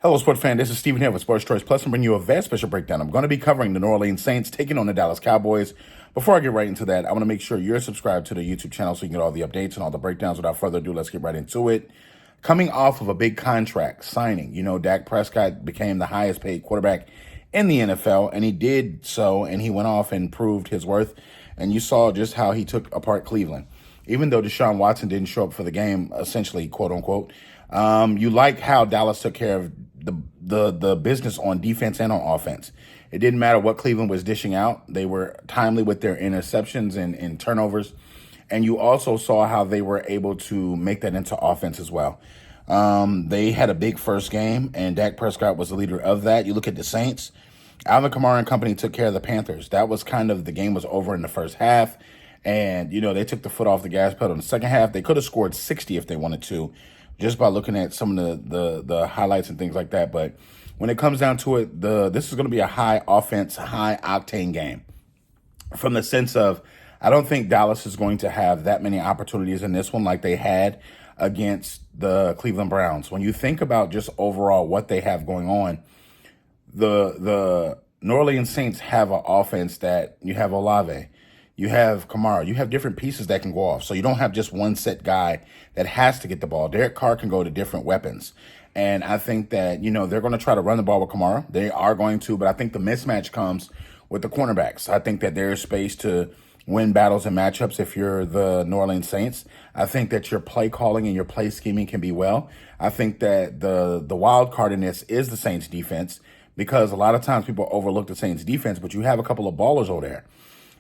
Hello, sports fan. This is Steven here with Sports Choice Plus. I'm bringing you a very special breakdown. I'm going to be covering the New Orleans Saints taking on the Dallas Cowboys. Before I get right into that, I want to make sure you're subscribed to the YouTube channel so you can get all the updates and all the breakdowns. Without further ado, let's get right into it. Coming off of a big contract signing, Dak Prescott became the highest paid quarterback in the NFL, and he did so, and he went off and proved his worth. And you saw just how he took apart Cleveland. Even though Deshaun Watson didn't show up for the game, essentially, quote unquote, you like how Dallas took care of the business on defense and on offense. It didn't matter what Cleveland was dishing out. They were timely with their interceptions and turnovers. And you also saw how they were able to make that into offense as well. They had a big first game, and Dak Prescott was the leader of that. You look at the Saints. Alvin Kamara and company took care of the Panthers. That was kind of the game was over in the first half. And, they took the foot off the gas pedal in the second half. They could have scored 60 if they wanted to, just by looking at some of the highlights and things like that. But when it comes down to it, this is going to be a high offense, high octane game. From the sense of, I don't think Dallas is going to have that many opportunities in this one like they had against the Cleveland Browns. When you think about just overall what they have going on, the New Orleans Saints have an offense that you have Olave, you have Kamara, you have different pieces that can go off. So you don't have just one set guy that has to get the ball. Derek Carr can go to different weapons. And I think that, they're going to try to run the ball with Kamara. They are going to, but I think the mismatch comes with the cornerbacks. I think that there is space to win battles and matchups if you're the New Orleans Saints. I think that your play calling and your play scheming can be well. I think that the wild card in this is the Saints defense, because a lot of times people overlook the Saints defense, but you have a couple of ballers over there.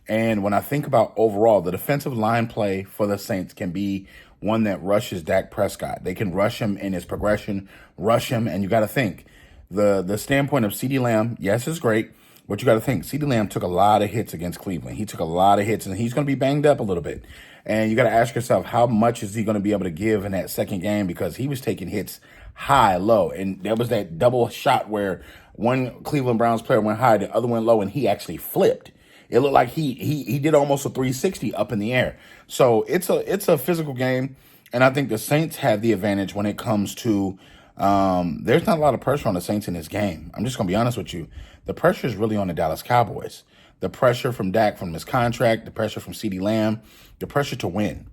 And when I think about overall, the defensive line play for the Saints can be one that rushes Dak Prescott. They can rush him in his progression, rush him, and you got to think. The standpoint of CeeDee Lamb, yes, is great, but you got to think, CeeDee Lamb took a lot of hits against Cleveland. He took a lot of hits, and he's going to be banged up a little bit. And you got to ask yourself, how much is he going to be able to give in that second game? Because he was taking hits high, low. And there was that double shot where one Cleveland Browns player went high, the other went low, and he actually flipped. It looked like he did almost a 360 up in the air. So it's a physical game, and I think the Saints have the advantage when it comes to there's not a lot of pressure on the Saints in this game. I'm just going to be honest with you. The pressure is really on the Dallas Cowboys. The pressure from Dak from his contract, the pressure from CeeDee Lamb, the pressure to win.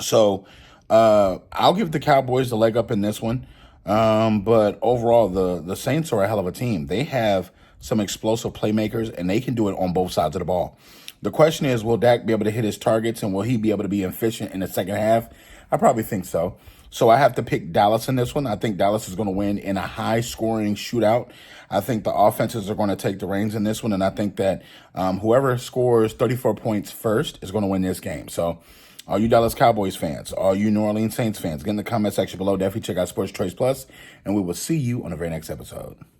So I'll give the Cowboys the leg up in this one. But overall, the Saints are a hell of a team. They have some explosive playmakers, and they can do it on both sides of the ball. The question is, will Dak be able to hit his targets, and will he be able to be efficient in the second half? I probably think so. So I have to pick Dallas in this one. I think Dallas is going to win in a high-scoring shootout. I think the offenses are going to take the reins in this one, and I think that whoever scores 34 points first is going to win this game. So all you Dallas Cowboys fans, all you New Orleans Saints fans, get in the comment section below. Definitely check out Sports Choice Plus, and we will see you on the very next episode.